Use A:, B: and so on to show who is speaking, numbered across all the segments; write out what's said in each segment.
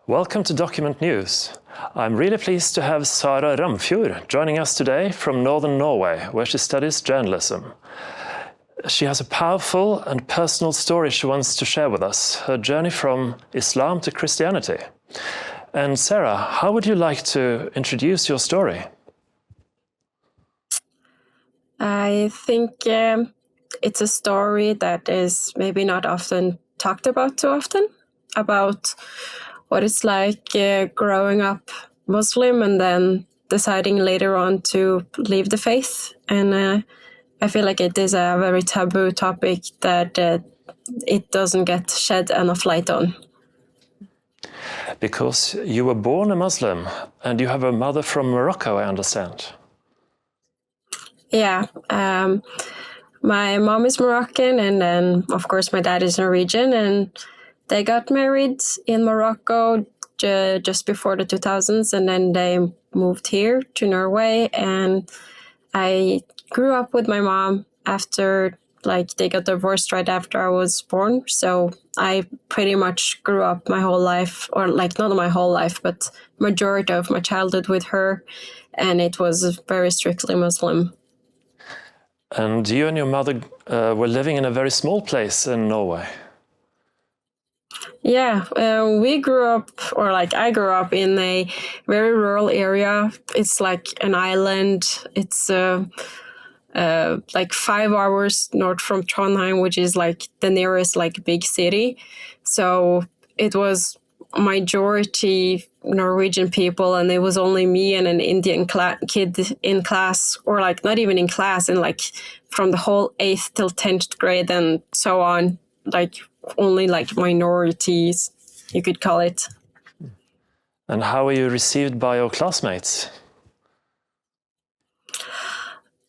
A: Welcome to Document News. I'm really pleased to have Sarah Ramfjord joining us today from northern Norway, where she studies journalism. She has a powerful and personal story she wants to share with us, her journey from Islam to Christianity. And Sarah, how would you like to introduce your story?
B: I think it's a story that is maybe not often talked about too often, about what it's like growing up Muslim and then deciding later on to leave the faith. And I feel like it is a very taboo topic that it doesn't get shed enough light on.
A: Because you were born a Muslim and you have a mother from Morocco, I understand.
B: Yeah, my mom is Moroccan and then of course my dad is Norwegian, and they got married in Morocco just before the 2000s, and then they moved here to Norway, and I grew up with my mom after they got divorced right after I was born. So I pretty much grew up my whole life, or not my whole life, but majority of my childhood with her, and it was very strictly Muslim.
A: And you and your mother were living in a very small place in Norway.
B: Yeah, we grew up, or I grew up in a very rural area. It's like an island. It's 5 hours north from Trondheim, which is the nearest big city. So it was majority Norwegian people, and it was only me and an Indian kid in class, or not even in class, and from the whole 8th till 10th grade and so on, only minorities, you could call it.
A: And how were you received by your classmates?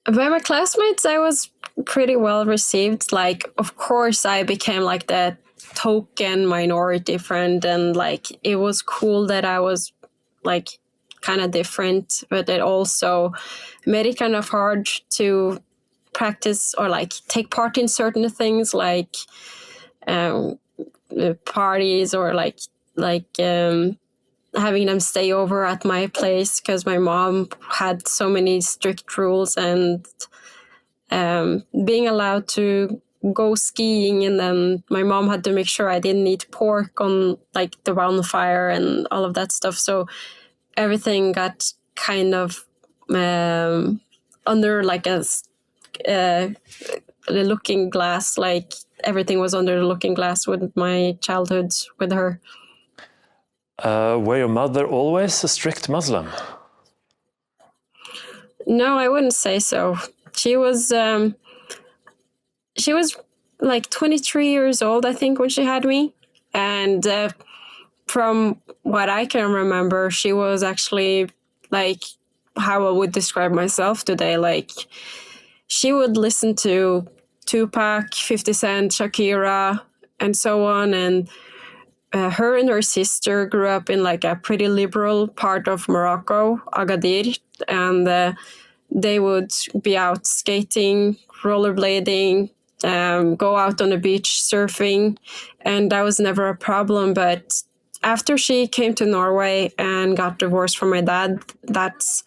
B: By my classmates, I was pretty well received. Of course, I became the token minority friend, and it was cool that I was kind of different, but it also made it kind of hard to practice or take part in certain things parties, or having them stay over at my place, because my mom had so many strict rules, and being allowed to go skiing, and then my mom had to make sure I didn't eat pork on the bonfire and all of that stuff. So everything got kind of under a looking glass, everything was under the looking glass with my childhood with her.
A: Were your mother always a strict Muslim?
B: No, I wouldn't say so. She was 23 years old, I think, when she had me. And from what I can remember, she was actually how I would describe myself today. She would listen to Tupac, 50 Cent, Shakira, and so on. And her and her sister grew up in a pretty liberal part of Morocco, Agadir. And they would be out skating, rollerblading, go out on the beach surfing, and that was never a problem. But after she came to Norway and got divorced from my dad, that's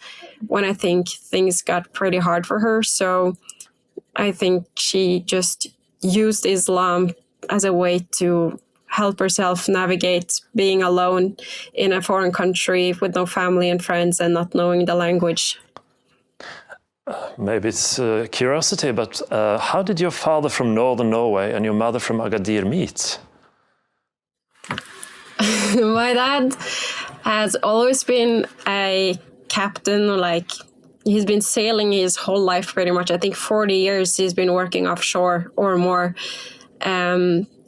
B: when I think things got pretty hard for her. So I think she just used Islam as a way to help herself navigate being alone in a foreign country with no family and friends and not knowing the language.
A: Maybe it's curiosity, but how did your father from northern Norway and your mother from Agadir meet?
B: My dad has always been a captain, he's been sailing his whole life pretty much. I think 40 years he's been working offshore or more.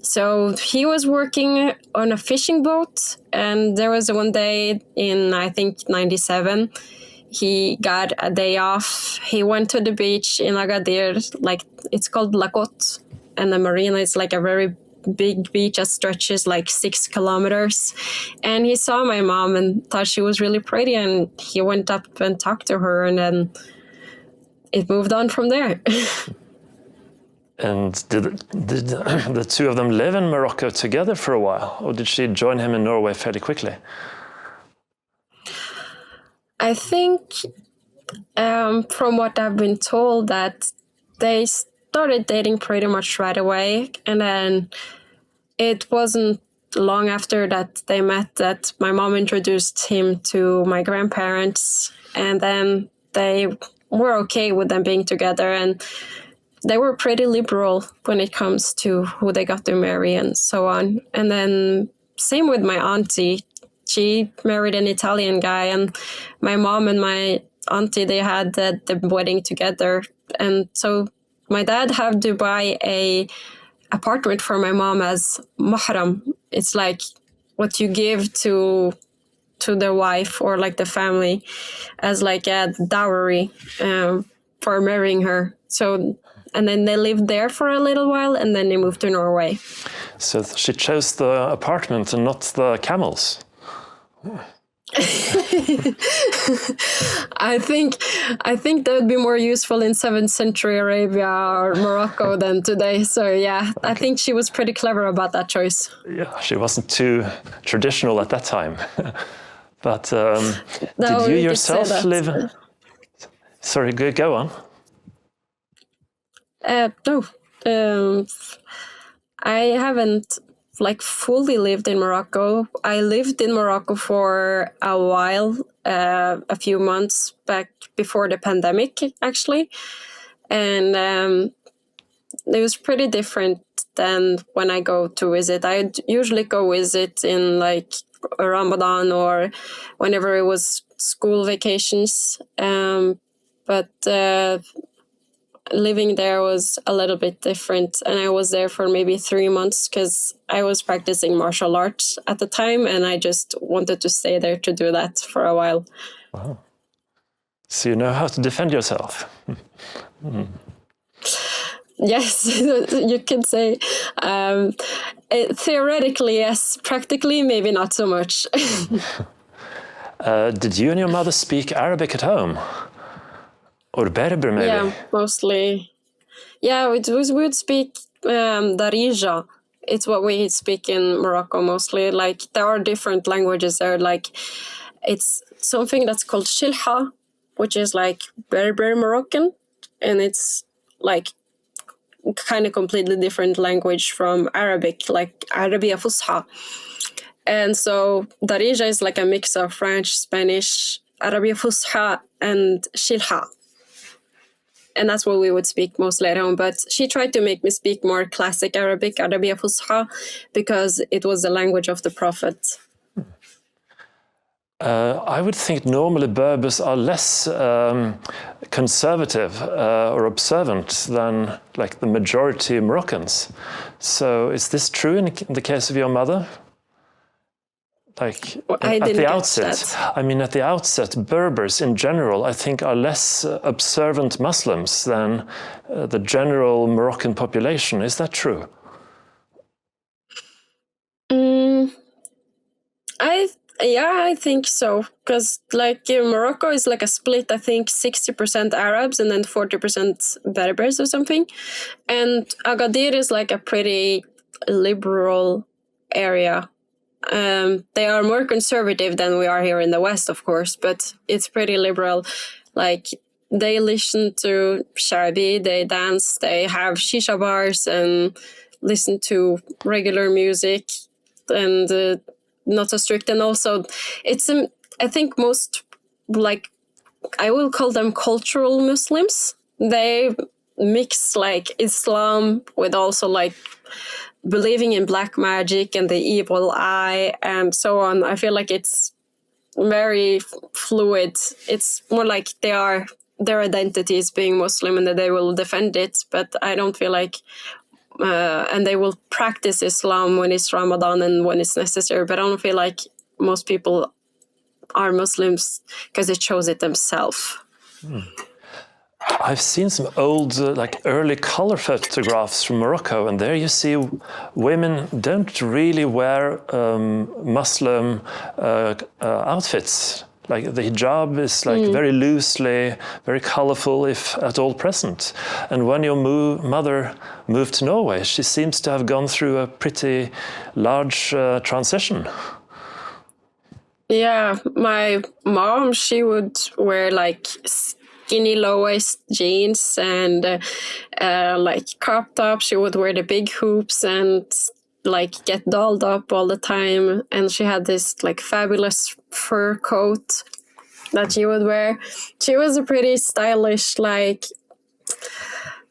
B: So he was working on a fishing boat, and there was one day in, I think, 97, he got a day off. He went to the beach in Agadir, it's called Lakot, and the marina is a very big beach that stretches 6 kilometers. And he saw my mom and thought she was really pretty, and he went up and talked to her, and then it moved on from there.
A: And did the two of them live in Morocco together for a while, or did she join him in Norway fairly quickly?
B: I think from what I've been told that they started dating pretty much right away, and then it wasn't long after that they met that my mom introduced him to my grandparents, and then they were okay with them being together, and they were pretty liberal when it comes to who they got to marry and so on. And then same with my auntie. She married an Italian guy, and my mom and my auntie, they had the wedding together. And so my dad had to buy a apartment for my mom as mahram. It's like what you give to the wife or like the family as like a dowry for marrying her. So, and then they lived there for a little while, and then they moved to Norway.
A: So she chose the apartment and not the camels.
B: I think that would be more useful in 7th century Arabia or Morocco than today. So yeah, okay. I think she was pretty clever about that choice.
A: Yeah, she wasn't too traditional at that time. But
B: No,
A: did you
B: we could
A: yourself
B: say that.
A: live? Sorry, go on.
B: No, I haven't like fully lived in Morocco. I lived in Morocco for a while, a few months back before the pandemic, actually. And it was pretty different than when I go to visit. I usually go visit in like Ramadan or whenever it was school vacations. But living there was a little bit different, and I was there for maybe 3 months because I was practicing martial arts at the time, and I just wanted to stay there to do that for a while.
A: Wow. So you know how to defend yourself.
B: Yes, you could say. Theoretically, yes. Practically, maybe not so much.
A: Did you and your mother speak Arabic at home? Or Berber, maybe?
B: Yeah, mostly. Yeah, we would speak Darija. It's what we speak in Morocco mostly. Like, there are different languages there. Like, it's something that's called Shilha, which is like Berber Moroccan. And it's like kind of completely different language from Arabic, like Arabia Fusha. And so Darija is like a mix of French, Spanish, Arabia Fusha, and Shilha. And that's what we would speak mostly at home. But she tried to make me speak more classic Arabic, Arabia Fusha, because it was the language of the Prophet.
A: I would think normally Berbers are less conservative or observant than like the majority Moroccans. So is this true in the case of your mother? Like at the outset, I mean, at the outset, Berbers in general, I think, are less observant Muslims than the general Moroccan population. Is that true?
B: I think so. Because like Morocco is like a split, I think 60% Arabs and then 40% Berbers or something. And Agadir is like a pretty liberal area. They are more conservative than we are here in the West, of course, but it's pretty liberal. Like, they listen to Sharabi, they dance, they have shisha bars and listen to regular music, and not so strict. And also, it's I think most, like, I will call them cultural Muslims. They mix like Islam with also like believing in black magic and the evil eye and so on. I feel like it's very fluid. It's more like their identity is being Muslim and that they will defend it. But I don't feel like, and they will practice Islam when it's Ramadan and when it's necessary. But I don't feel like most people are Muslims because they chose it themselves.
A: I've seen some old, like early color photographs from Morocco, and there you see women don't really wear Muslim outfits Like the hijab is like very loosely, very colorful, if at all present. And when your mother moved to Norway, she seems to have gone through a pretty large transition.
B: Yeah, my mom, she would wear like skinny low-waist jeans and like crop top. She would wear the big hoops and like get dolled up all the time. And she had this like fabulous fur coat that she would wear. She was a pretty stylish, like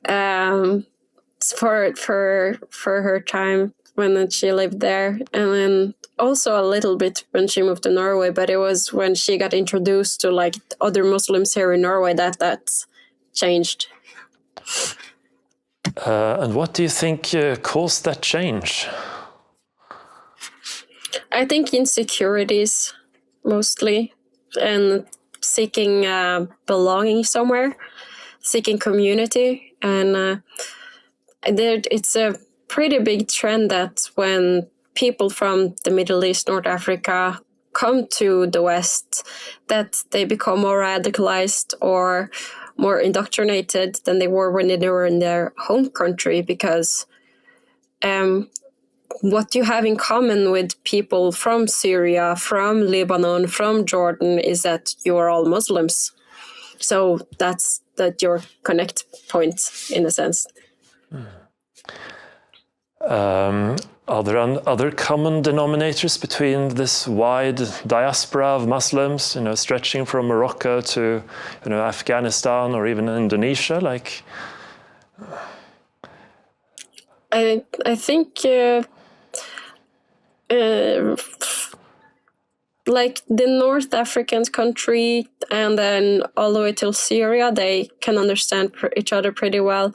B: for her time when she lived there. And then also a little bit when she moved to Norway, but it was when she got introduced to like other Muslims here in Norway that changed.
A: And what do you think caused that change?
B: I think insecurities mostly, and seeking belonging somewhere, seeking community. And it's a pretty big trend that when people from the Middle East, North Africa come to the West, that they become more radicalized or more indoctrinated than they were when they were in their home country, because what you have in common with people from Syria, from Lebanon, from Jordan is that you are all Muslims. So that's your connect point in a sense.
A: Are there other common denominators between this wide diaspora of Muslims, stretching from Morocco to, Afghanistan or even Indonesia? Like,
B: I think like the North African country and then all the way till Syria, they can understand each other pretty well,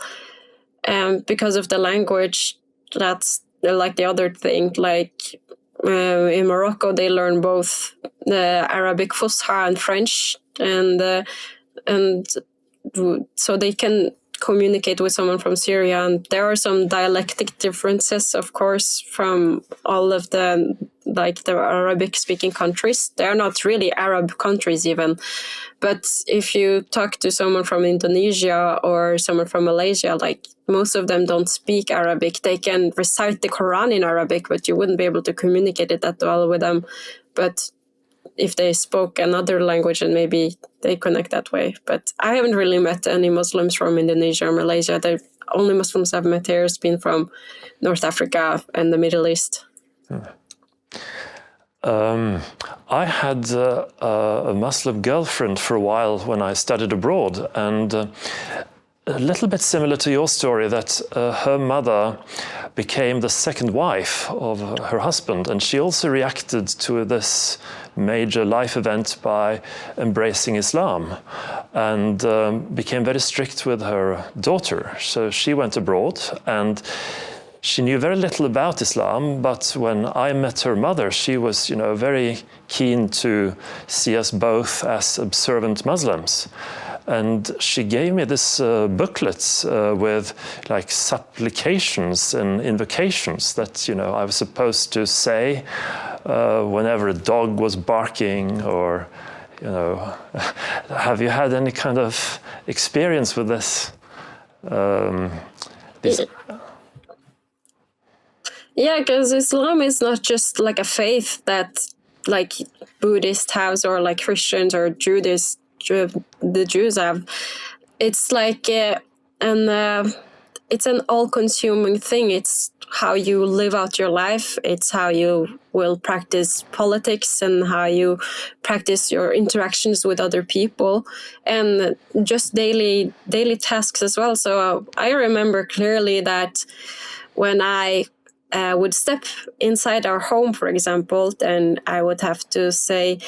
B: because of the language. That's like the other thing. Like in Morocco, they learn both the Arabic Fusha and French, and so they can communicate with someone from Syria. And there are some dialectic differences, of course, from all of the Arabic-speaking countries. They are not really Arab countries even. But if you talk to someone from Indonesia or someone from Malaysia, like most of them don't speak Arabic. They can recite the Qur'an in Arabic, but you wouldn't be able to communicate it that well with them. But if they spoke another language, and maybe they connect that way. But I haven't really met any Muslims from Indonesia or Malaysia. The only Muslims I've met here has been from North Africa and the Middle East.
A: I had a Muslim girlfriend for a while when I studied abroad, and a little bit similar to your story, that her mother became the second wife of her husband, and she also reacted to this major life event by embracing Islam, and became very strict with her daughter. So she went abroad, and she knew very little about Islam, but when I met her mother, she was, very keen to see us both as observant Muslims. And she gave me this booklets with like supplications and invocations that, I was supposed to say whenever a dog was barking, or, have you had any kind of experience with this?
B: Yeah, because Islam is not just like a faith that like Buddhists have or like Christians or the Jews have. It's like it's an all-consuming thing. It's how you live out your life. It's how you will practice politics and how you practice your interactions with other people, and just daily tasks as well. So I remember clearly that when I would step inside our home, for example, then I would have to say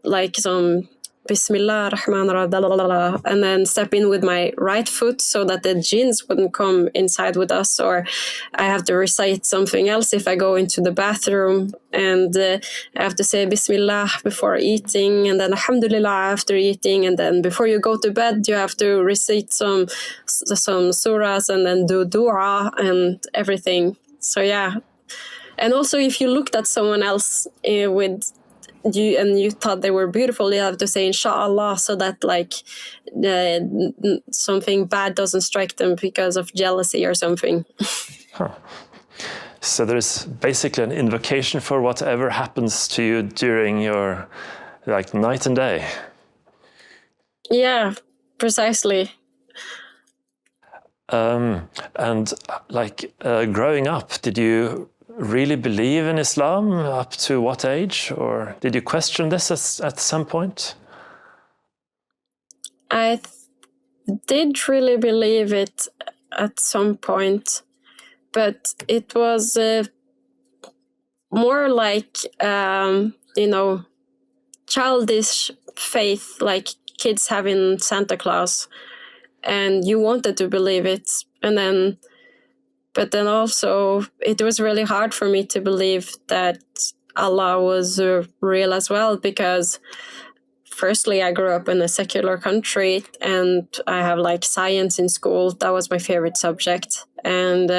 B: like some Bismillah Rahman Rahim, and then step in with my right foot so that the jinns wouldn't come inside with us. Or I have to recite something else if I go into the bathroom, and I have to say Bismillah before eating, and then Alhamdulillah after eating, and then before you go to bed you have to recite some surahs and then do dua and everything. So yeah. And also if you looked at someone else with you thought they were beautiful, you have to say inshallah, so that like something bad doesn't strike them because of jealousy or something.
A: Huh. So there's basically an invocation for whatever happens to you during your like night and day.
B: Yeah, precisely.
A: And like growing up, did you really believe in Islam up to what age, or did you question this at some point?
B: I did really believe it at some point, but it was more like childish faith, like kids having Santa Claus, and you wanted to believe it, but then also it was really hard for me to believe that Allah was real as well, because firstly, I grew up in a secular country, and I have like science in school. That was my favorite subject, and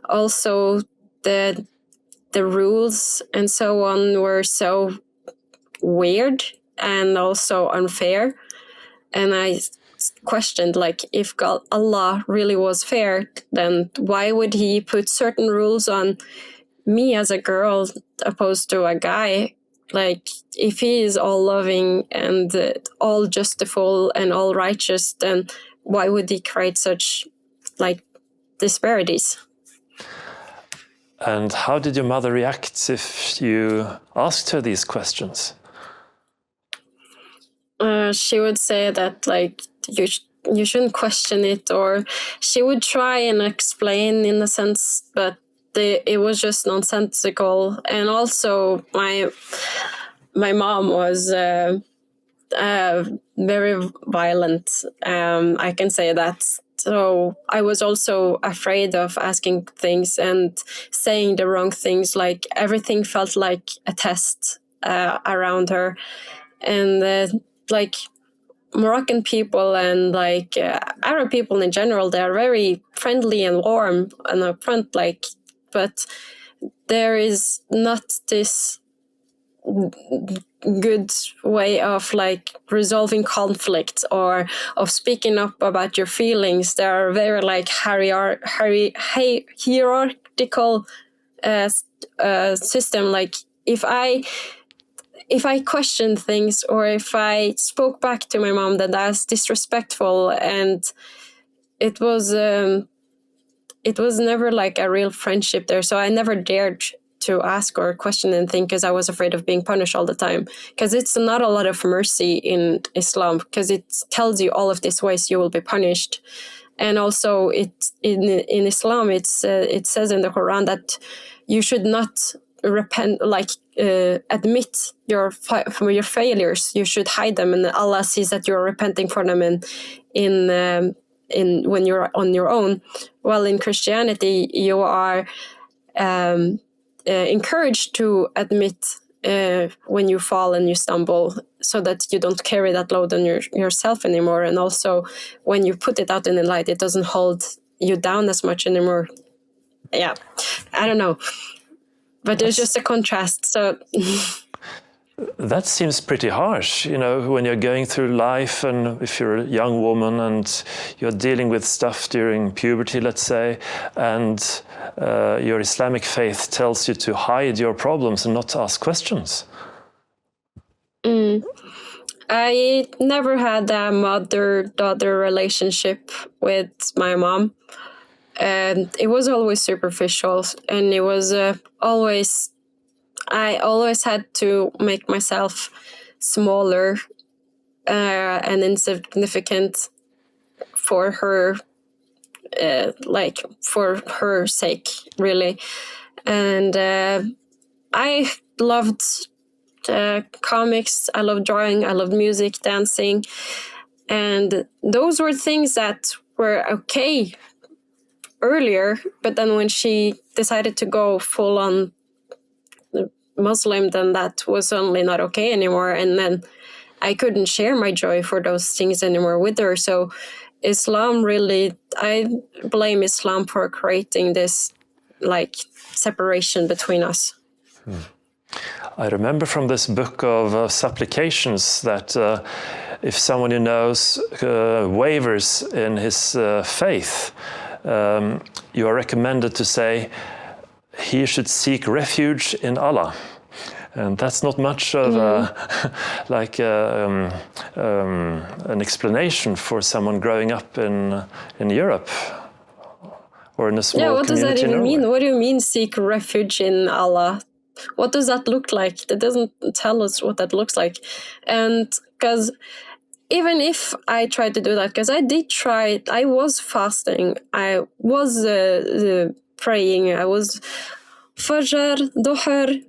B: also the rules and so on were so weird and also unfair. And I questioned, like, if Allah really was fair, then why would he put certain rules on me as a girl opposed to a guy? Like, if he is all loving and all justiful and all righteous, then why would he create such like disparities?
A: And how did your mother react if you asked her these questions?
B: She would say that like you shouldn't question it, or she would try and explain in a sense, but it was just nonsensical. And also my mom was very violent. I can say that. So I was also afraid of asking things and saying the wrong things. Like, everything felt like a test around her. And like Moroccan people and like Arab people in general, they are very friendly and warm and upfront, like, but there is not this good way of like resolving conflict or of speaking up about your feelings. They are very like hierarchical system. Like, if I questioned things, or if I spoke back to my mom, then that's disrespectful, and it was never like a real friendship there. So I never dared to ask or question anything, because I was afraid of being punished all the time. Because it's not a lot of mercy in Islam, because it tells you all of these ways you will be punished. And also in Islam, it says in the Qur'an that you should not repent, like admit your failures. You should hide them, and Allah sees that you're repenting for them in when you're on your own. Well, in Christianity, you are encouraged to admit when you fall and you stumble, so that you don't carry that load on yourself anymore. And also, when you put it out in the light, it doesn't hold you down as much anymore. Yeah, I don't know. But there's just a contrast. So
A: that seems pretty harsh, you know, when you're going through life, and if you're a young woman and you're dealing with stuff during puberty, let's say, and your Islamic faith tells you to hide your problems and not to ask questions.
B: I never had a mother-daughter relationship with my mom. And it was always superficial, and it was I always had to make myself smaller and insignificant for her, like for her sake, really. And I loved comics, I loved drawing, I loved music, dancing, and those were things that were okay earlier. But then when she decided to go full on Muslim, then that was suddenly not okay anymore, and then I couldn't share my joy for those things anymore with her. So Islam really, I blame Islam for creating this like separation between us.
A: I remember from this book of supplications that if someone who knows wavers in his faith, you are recommended to say he should seek refuge in Allah. And that's not much of an explanation for someone growing up in Europe or in a small
B: what does that
A: community in
B: even
A: Norway.
B: mean? What do you mean seek refuge in Allah? What does that look like? That doesn't tell us what that looks like. And because even if I tried to do that, because I did try, I was fasting, I was praying, I was Fajr, Dhuhr,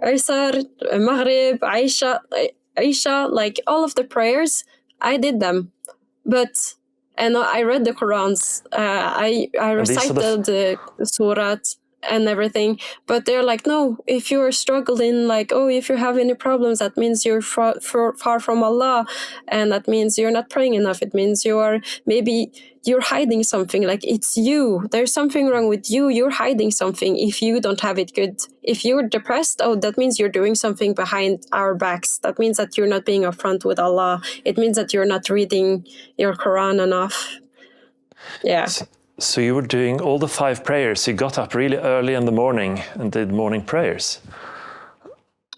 B: Isar, Maghrib, Isha, like all of the prayers, I did them. But, and I read the Qur'ans, I recited the Surat and everything, but they're like, no, if you're struggling, like, oh, if you have any problems, that means you're far from Allah, and that means you're not praying enough. It means maybe you're hiding something, like it's you. There's something wrong with you. You're hiding something if you don't have it good. If you're depressed, oh, that means you're doing something behind our backs. That means that you're not being upfront with Allah. It means that you're not reading your Qur'an enough. Yeah.
A: So you were doing all the 5 prayers. You got up really early in the morning and did morning prayers.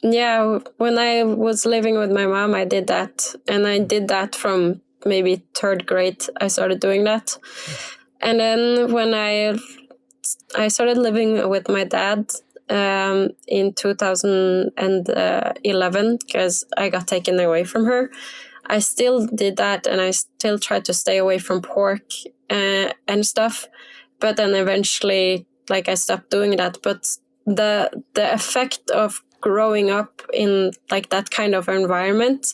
B: Yeah, when I was living with my mom, I did that. And I did that from maybe 3rd grade. I started doing that. And then when I started living with my dad in 2011, because I got taken away from her, I still did that, and I still tried to stay away from pork and stuff. But then eventually, like, I stopped doing that. But the effect of growing up in like that kind of environment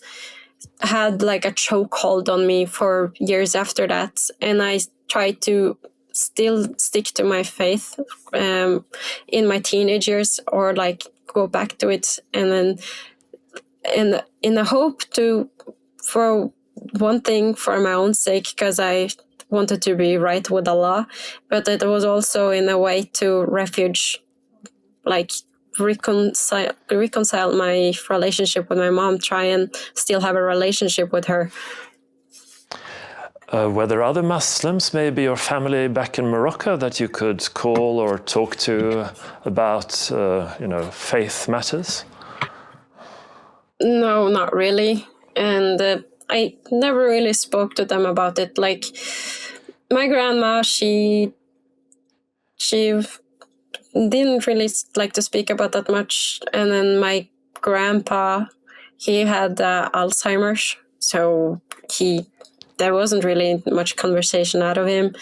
B: had like a chokehold on me for years after that. And I tried to still stick to my faith in my teenage years, or like go back to it. And then in the hope to, for one thing, for my own sake, because I wanted to be right with Allah, but it was also in a way to refuge, like reconcile my relationship with my mom, try and still have a relationship with her.
A: Were there other Muslims, maybe your family back in Morocco, that you could call or talk to about, faith matters?
B: No, not really. And I never really spoke to them about it. Like, my grandma, she didn't really like to speak about that much. And then my grandpa, he had Alzheimer's, so there wasn't really much conversation out of him.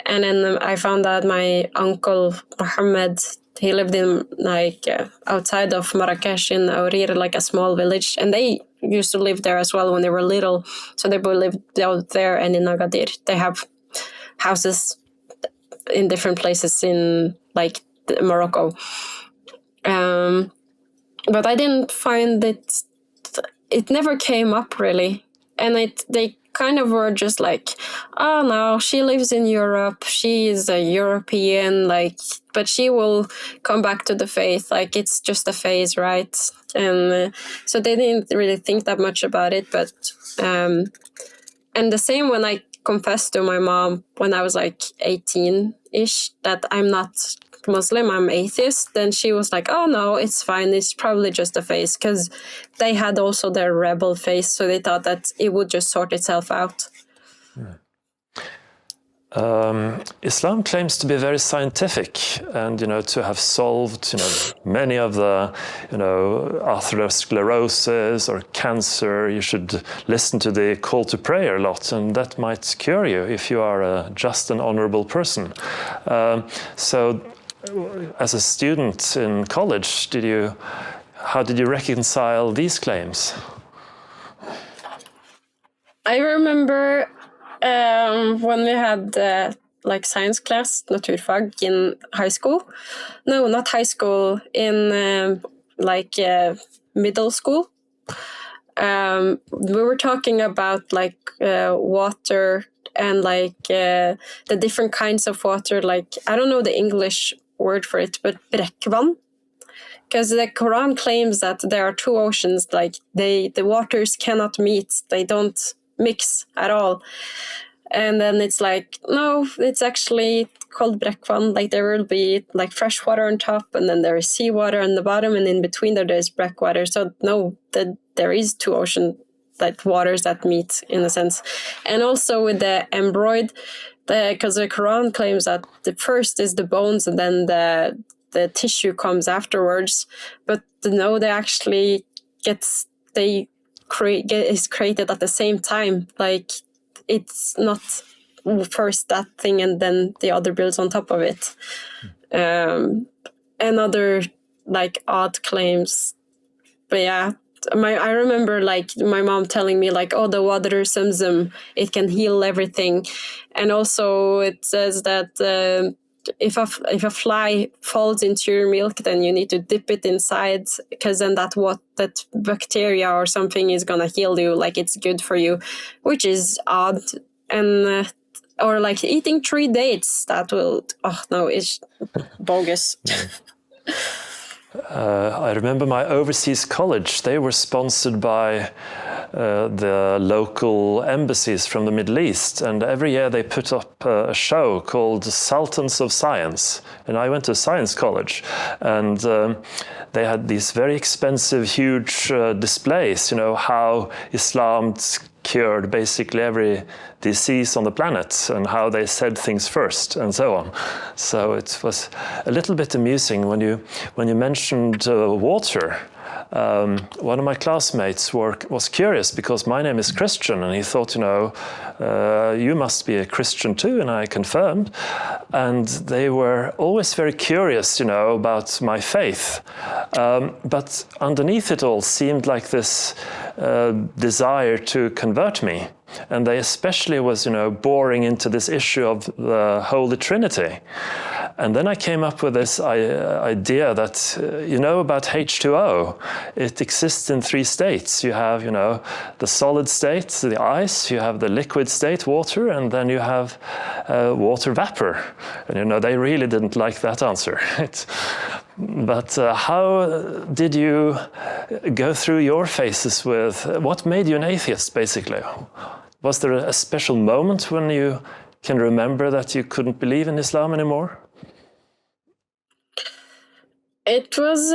B: And then I found out my uncle Mohammed, he lived in like outside of Marrakesh in Agadir, like a small village, and they used to live there as well when they were little. So they both lived out there and in Agadir. They have houses in different places in like Morocco. But I didn't find it. It never came up really, and they kind of were just like, oh no, she lives in Europe, she is a European, like, but she will come back to the faith, like it's just a phase, right? And so they didn't really think that much about it. But and the same when I confessed to my mom when I was like 18-ish that I'm not Muslim, I'm atheist, then she was like, oh no, it's fine, it's probably just a phase, because they had also their rebel phase, so they thought that it would just sort itself out.
A: Islam claims to be very scientific, and to have solved many of the atherosclerosis or cancer. You should listen to the call to prayer a lot, and that might cure you if you are a just and honorable person. So as a student in college, how did you reconcile these claims?
B: I remember when we had like science class, naturfag, in high school. No, not high school, in middle school. We were talking about like water and like the different kinds of water. Like, I don't know the English word for it, but brekkvann. because the Quran claims that there are two oceans, like the waters cannot meet, they don't mix at all. And then it's like, no, it's actually called brekkvann. Like there will be like fresh water on top, and then there is seawater on the bottom, and in between there's breckwater. So no, there is two ocean like waters that meet in a sense. And also with the embroid, because the Quran claims that the first is the bones and then the tissue comes afterwards. But no, they actually is created at the same time. Like it's not first that thing and then the other builds on top of it. And other like odd claims. But yeah, I remember like my mom telling me like, oh, the water Zamzam, it can heal everything. And also it says that if a fly falls into your milk, then you need to dip it inside, because then that bacteria or something is gonna heal you, like it's good for you, which is odd. And or like eating 3 dates, that will, oh no, it's bogus.
A: I remember my overseas college, they were sponsored by the local embassies from the Middle East, and every year they put up a show called Sultans of Science. And I went to science college, and they had these very expensive, huge displays, you know, how Islam cured basically every disease on the planet and how they said things first and so on. So it was a little bit amusing when you mentioned water. One of my classmates was curious because my name is Christian, and he thought, you know, you must be a Christian too, and I confirmed. And they were always very curious, you know, about my faith. But underneath it all seemed like this desire to convert me. And they especially was, you know, boring into this issue of the Holy Trinity. And then I came up with this idea that, you know, about H2O, it exists in 3 states. You have, you know, the solid state, the ice, you have the liquid state, water, and then you have water vapor. And, you know, they really didn't like that answer. But how did you go through your phases with, what made you an atheist, basically? Was there a special moment when you can remember that you couldn't believe in Islam anymore?
B: It was,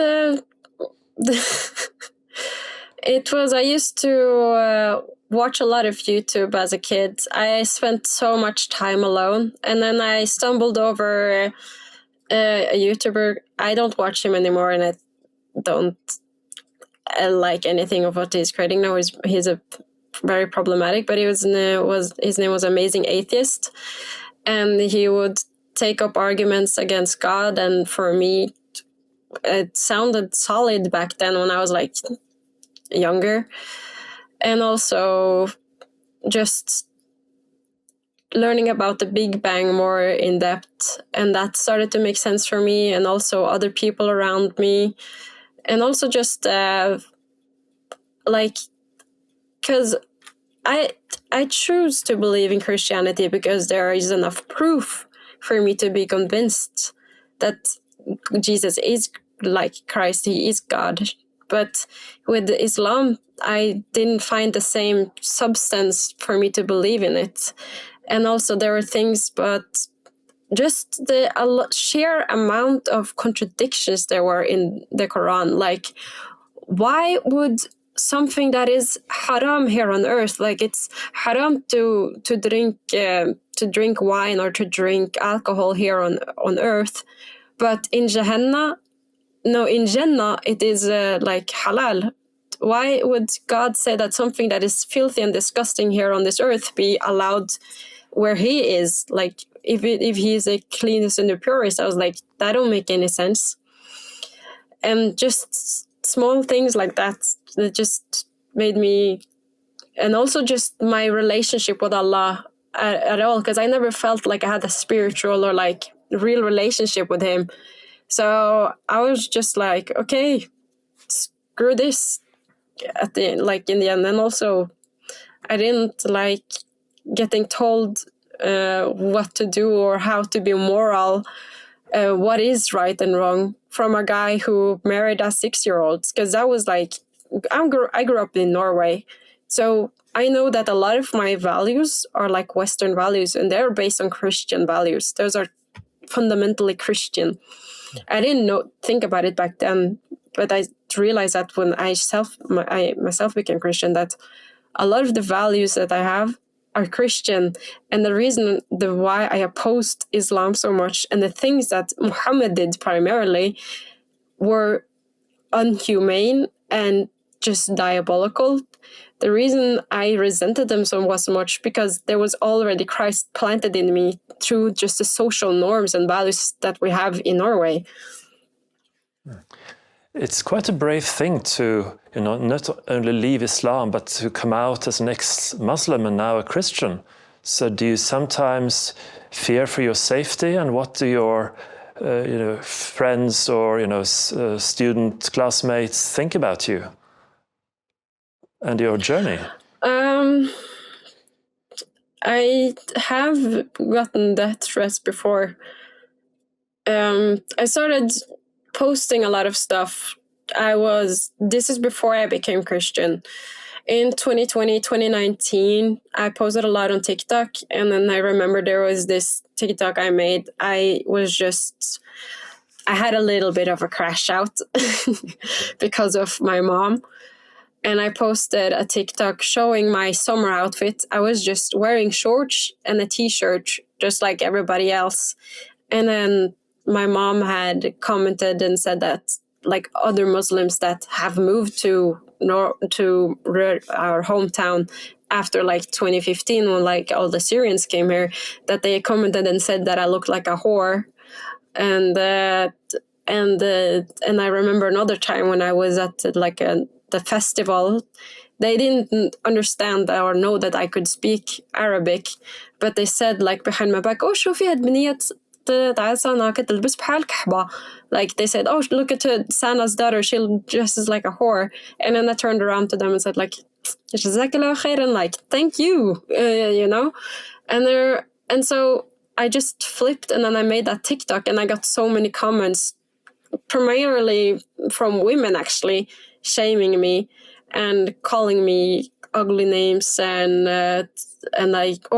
B: I used to watch a lot of YouTube as a kid. I spent so much time alone, and then I stumbled over a YouTuber. I don't watch him anymore, and I don't like anything of what he's creating now. He's a very problematic, but his name was Amazing Atheist, and he would take up arguments against God, and for me, it sounded solid back then when I was like younger. And also just learning about the Big Bang more in depth, and that started to make sense for me, and also other people around me, and also just like, because I choose to believe in Christianity because there is enough proof for me to be convinced that Jesus is like Christ, he is God. But with Islam, I didn't find the same substance for me to believe in it. And also there were things, but just the sheer amount of contradictions there were in the Quran. Like, why would something that is haram here on earth, like it's haram to drink wine or to drink alcohol here on earth, but in Jannah it is like halal. Why would God say that something that is filthy and disgusting here on this earth be allowed where he is? Like, if he is the cleanest and the purest, I was like, that don't make any sense. And just small things like that just made me, and also just my relationship with Allah at all, because I never felt like I had a spiritual or like real relationship with him. So I was just like, okay, screw this in the end. And also I didn't like getting told what to do or how to be moral, what is right and wrong. from a guy who married a 6-year-old, because that was like, I grew up in Norway, so I know that a lot of my values are like Western values, and they're based on Christian values. Those are fundamentally Christian. I didn't think about it back then, but I realized that when I myself became Christian, that a lot of the values that I have are Christian. And the reason why I opposed Islam so much, and the things that Muhammad did primarily, were unhumane and just diabolical. The reason I resented them so much because there was already Christ planted in me through just the social norms and values that we have in Norway.
A: It's quite a brave thing to, not only leave Islam, but to come out as an ex-Muslim and now a Christian. So do you sometimes fear for your safety, and what do your friends or student classmates think about you and your journey?
B: I have gotten death threats before. I started posting a lot of stuff. This is before I became Christian. In 2020, 2019, I posted a lot on TikTok, and then I remember there was this TikTok I made. I had a little bit of a crash out because of my mom. And I posted a TikTok showing my summer outfit. I was just wearing shorts and a t-shirt, just like everybody else. And then my mom had commented and said that, like, other Muslims that have moved to our hometown after like 2015, when like all the Syrians came here, that they commented and said that I looked like a whore. And I remember another time when I was at the festival, they didn't understand or know that I could speak Arabic, but they said, like, behind my back, "Oh, شوفي هاد بنية تعال سانا كتلبس بحال كحبة." Like, they said, "Oh, look at Sana's daughter, she dresses like a whore." And then I turned around to them and said, like, "Jazakallah khairan," like, thank you, and so I just flipped, and then I made that TikTok, and I got so many comments, primarily from women, actually, shaming me and calling me ugly names, and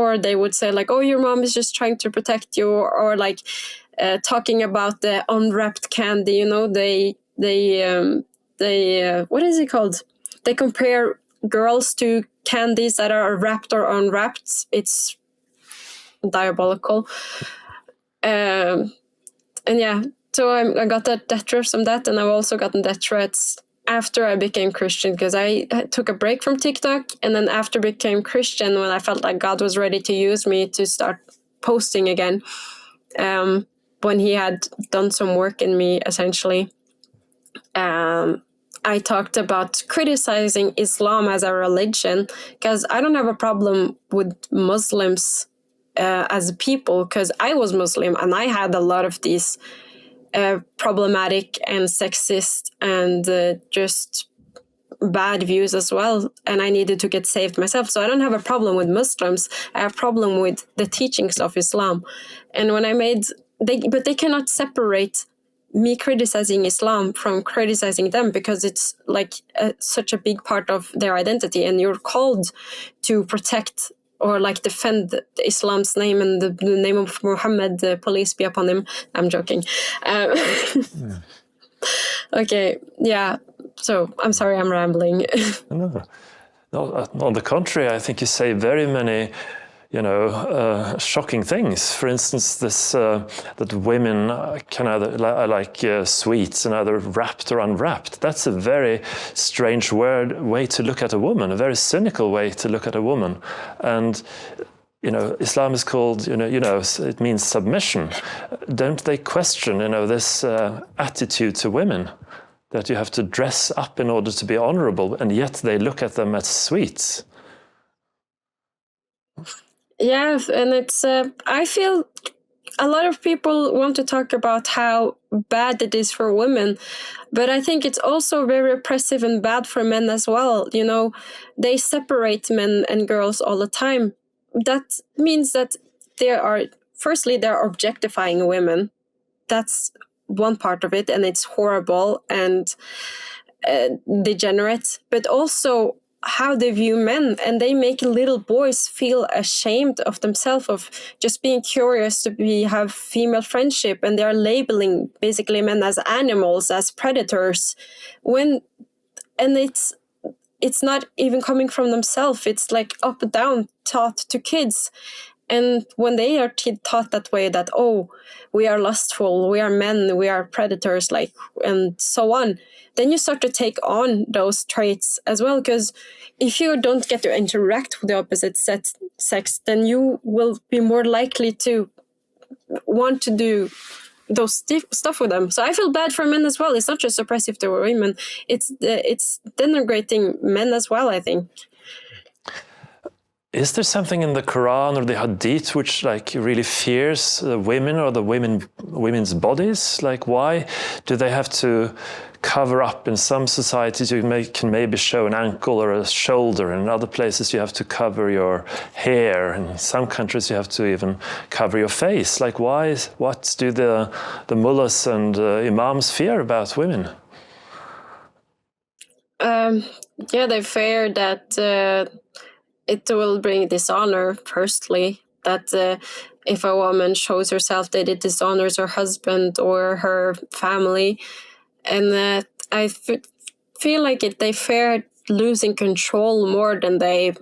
B: or they would say, like, "Oh, your mom is just trying to protect you," or like talking about the unwrapped candy. They what is it called? They compare girls to candies that are wrapped or unwrapped. It's diabolical. And yeah, so I got that death threats from that, and I've also gotten death threats after I became Christian, because I took a break from TikTok, and then after I became Christian, when I felt like God was ready to use me to start posting again, when he had done some work in me, essentially, I talked about criticizing Islam as a religion, because I don't have a problem with Muslims as a people, because I was Muslim and I had a lot of these problematic and sexist and just bad views as well, and I needed to get saved myself. So I don't have a problem with Muslims. I have a problem with the teachings of Islam. And when I made but they cannot separate me criticizing Islam from criticizing them, because it's like such a big part of their identity, and you're called to protect or like defend Islam's name and the name of Muhammad, police be upon him. I'm joking. Okay, yeah. So I'm sorry, I'm rambling.
A: No, on the contrary, I think you say very many, shocking things. For instance, this that women can either like sweets and either wrapped or unwrapped. That's a very strange way to look at a woman, a very cynical way to look at a woman. And Islam is called, it means submission. Don't they question, this attitude to women, that you have to dress up in order to be honorable, and yet they look at them as sweets?
B: Yeah, and it's, I feel a lot of people want to talk about how bad it is for women, but I think it's also very oppressive and bad for men as well. They separate men and girls all the time. That means that they're objectifying women. That's one part of it, and it's horrible and degenerate, but also how they view men, and they make little boys feel ashamed of themselves, of just being curious to have female friendship, and they're labeling basically men as animals, as predators, and it's not even coming from themselves. It's like up and down taught to kids. And when they are taught that way, that, oh, we are lustful, we are men, we are predators, like, and so on, then you start to take on those traits as well. Because if you don't get to interact with the opposite sex, then you will be more likely to want to do those stuff with them. So I feel bad for men as well. It's not just oppressive to women. It's denigrating men as well, I think.
A: Is there something in the Qur'an or the Hadith which like really fears women or the women's bodies? Like, why do they have to cover up? In some societies you can maybe show an ankle or a shoulder, and in other places you have to cover your hair, and in some countries you have to even cover your face. Like, what do the mullahs and imams fear about women?
B: Yeah, they fear that it will bring dishonor, firstly, that if a woman shows herself, that it dishonors her husband or her family. And I feel like they fear losing control more than they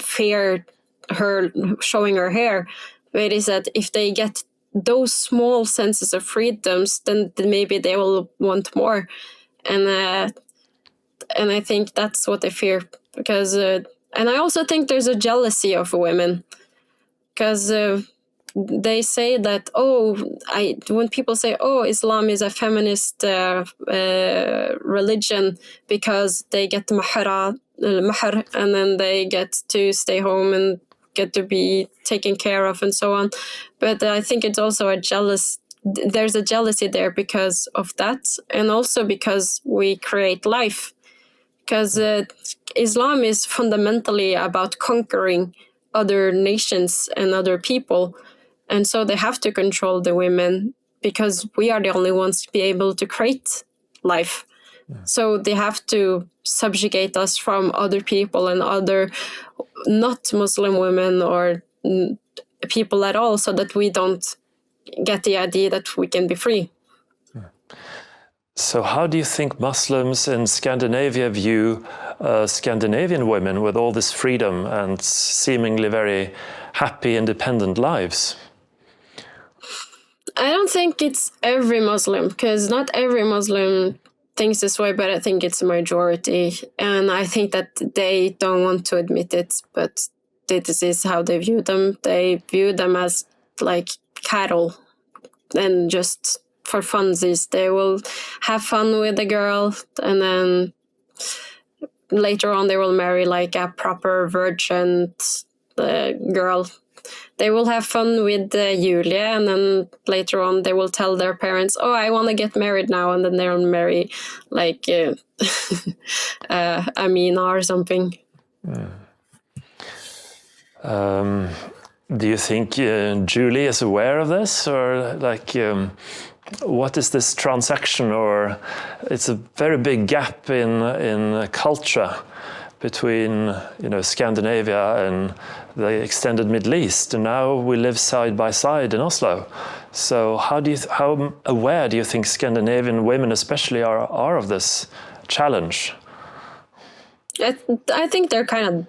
B: fear her showing her hair. It is that if they get those small senses of freedoms, then maybe they will want more. And I think that's what they fear, because... and I also think there's a jealousy of women, because they say that, when people say, oh, Islam is a feminist religion because they get mahr, and then they get to stay home and get to be taken care of and so on. But I think it's also there's a jealousy there because of that, and also because we create life. Because Islam is fundamentally about conquering other nations and other people. And so they have to control the women, because we are the only ones to be able to create life. Yeah. So they have to subjugate us from other people and other not Muslim women or people at all, so that we don't get the idea that we can be free.
A: So how do you think Muslims in Scandinavia view Scandinavian women with all this freedom and seemingly very happy, independent lives?
B: I don't think it's every Muslim, because not every Muslim thinks this way, but I think it's a majority. And I think that they don't want to admit it, but this is how they view them. They view them as like cattle, and just for funsies. They will have fun with the girl, and then later on they will marry like a proper virgin girl. They will have fun with Julia, and then later on they will tell their parents, oh, I want to get married now, and then they'll marry like Amina or something.
A: Do you think Julie is aware of this, or like what is this transaction? Or it's a very big gap in culture between Scandinavia and the extended Middle East, and now we live side by side in Oslo. So how aware do you think Scandinavian women especially are of this challenge?
B: I think they're kind of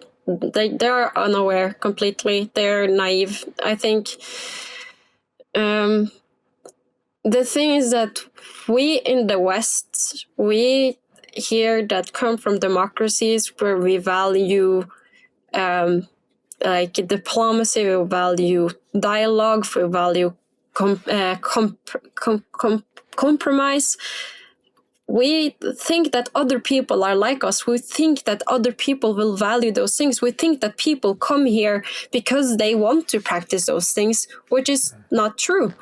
B: they're unaware completely. They're naive. I think the thing is that we in the West, we here that come from democracies where we value like diplomacy, we value dialogue, we value compromise. We think that other people are like us. We think that other people will value those things. We think that people come here because they want to practice those things, which is not true.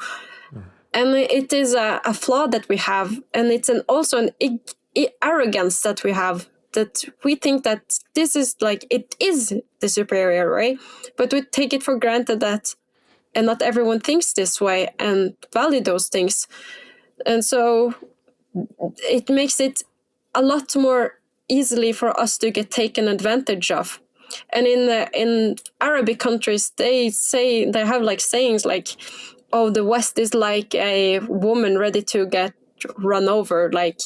B: And it is a flaw that we have. And it's also an arrogance that we have, that we think that this is like, it is the superior way, but we take it for granted that, and not everyone thinks this way and value those things. And so it makes it a lot more easily for us to get taken advantage of. And in Arabic countries, they have like sayings like, "Oh, the West is like a woman ready to get run over." Like,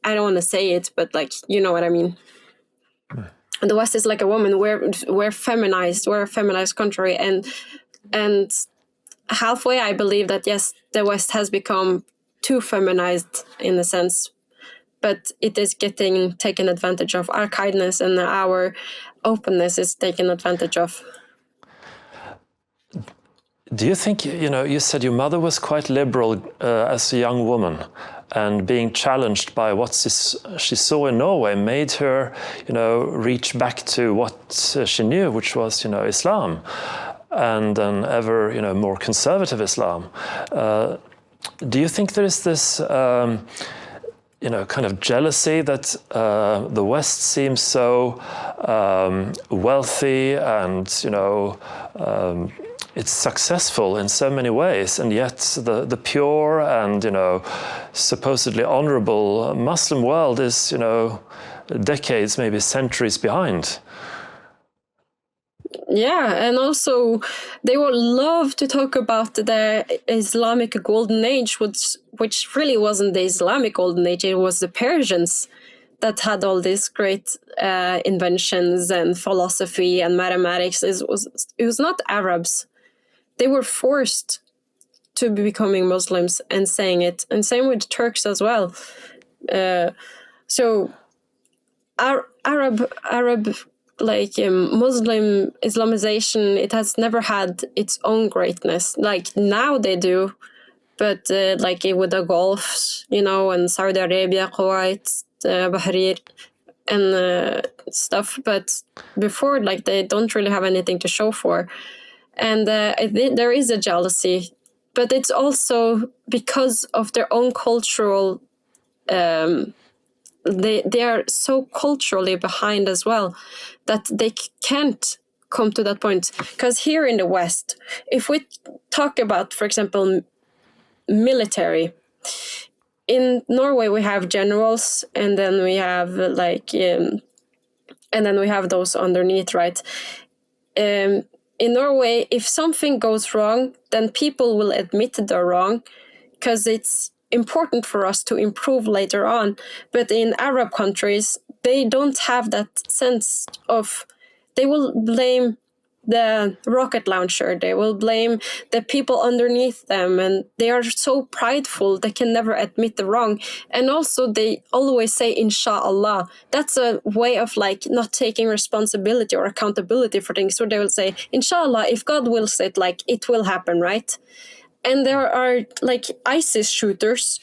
B: I don't want to say it, but like, you know what I mean. And the West is like a woman. We're feminized. We're a feminized country, and halfway, I believe that yes, the West has become too feminized in a sense, but it is getting taken advantage of. Our kindness and our openness is taken advantage of.
A: Do you think, you said your mother was quite liberal as a young woman, and being challenged by what she saw in Norway made her, reach back to what she knew, which was, Islam, and an ever, more conservative Islam. Do you think there is this, kind of jealousy that the West seems so wealthy and, it's successful in so many ways, and yet the pure and supposedly honorable Muslim world is decades, maybe centuries behind?
B: Yeah, and also they would love to talk about the Islamic golden age, which really wasn't the Islamic golden age. It was the Persians that had all these great inventions and philosophy and mathematics. It was not Arabs. They were forced to be becoming Muslims and saying it, and same with Turks as well. So Arab like Muslim Islamization, it has never had its own greatness. Like now they do, but like with the Gulf, and Saudi Arabia, Kuwait, Bahrain, and stuff. But before, like, they don't really have anything to show for. And there is a jealousy, but it's also because of their own cultural. They are so culturally behind as well that they can't come to that point. Because here in the West, if we talk about, for example, military, in Norway we have generals, and then we have and then we have those underneath, right? In Norway, if something goes wrong, then people will admit they're wrong because it's important for us to improve later on. But in Arab countries, they don't have that sense of, they will blame the rocket launcher, they will blame the people underneath them, and they are so prideful they can never admit the wrong. And also they always say inshallah. That's a way of like not taking responsibility or accountability for things. So they will say inshallah, if God wills it, like it will happen, right? And there are like ISIS shooters,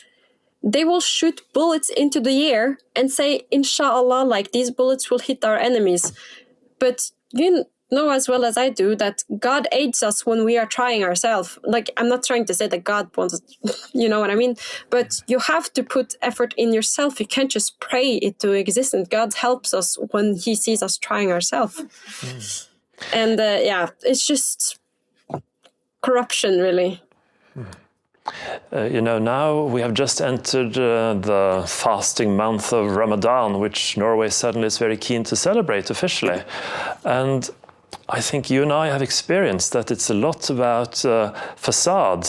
B: they will shoot bullets into the air and say inshallah, like these bullets will hit our enemies. But you know as well as I do that God aids us when we are trying ourselves. Like, I'm not trying to say that God wants, you know what I mean? But you have to put effort in yourself. You can't just pray it to existence. God helps us when he sees us trying ourselves. And it's just corruption, really.
A: Now we have just entered the fasting month of Ramadan, which Norway suddenly is very keen to celebrate officially. And I think you and I have experienced that it's a lot about facade,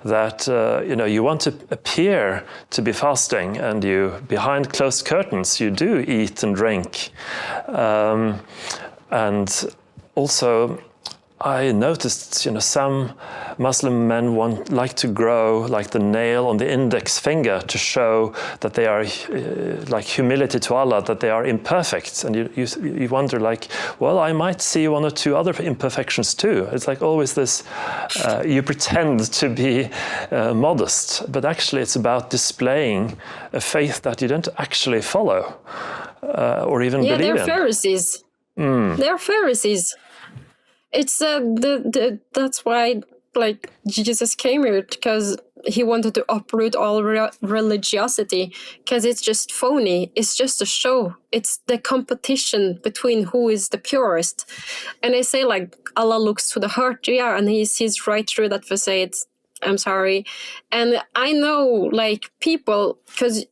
A: that you want to appear to be fasting, and you, behind closed curtains, you do eat and drink. And also, I noticed, some Muslim men like to grow like the nail on the index finger to show that they are like humility to Allah, that they are imperfect. And you wonder, like, well, I might see one or two other imperfections too. It's like always this, you pretend to be modest, but actually it's about displaying a faith that you don't actually follow or even believe in.
B: Yeah, they're Pharisees. They're Pharisees. It's that's why like Jesus came here, because he wanted to uproot all religiosity, because it's just phony. It's just a show. It's the competition between who is the purest. And they say like Allah looks to the heart, yeah, and he sees right through that facade. I'm sorry. And I know like people, because,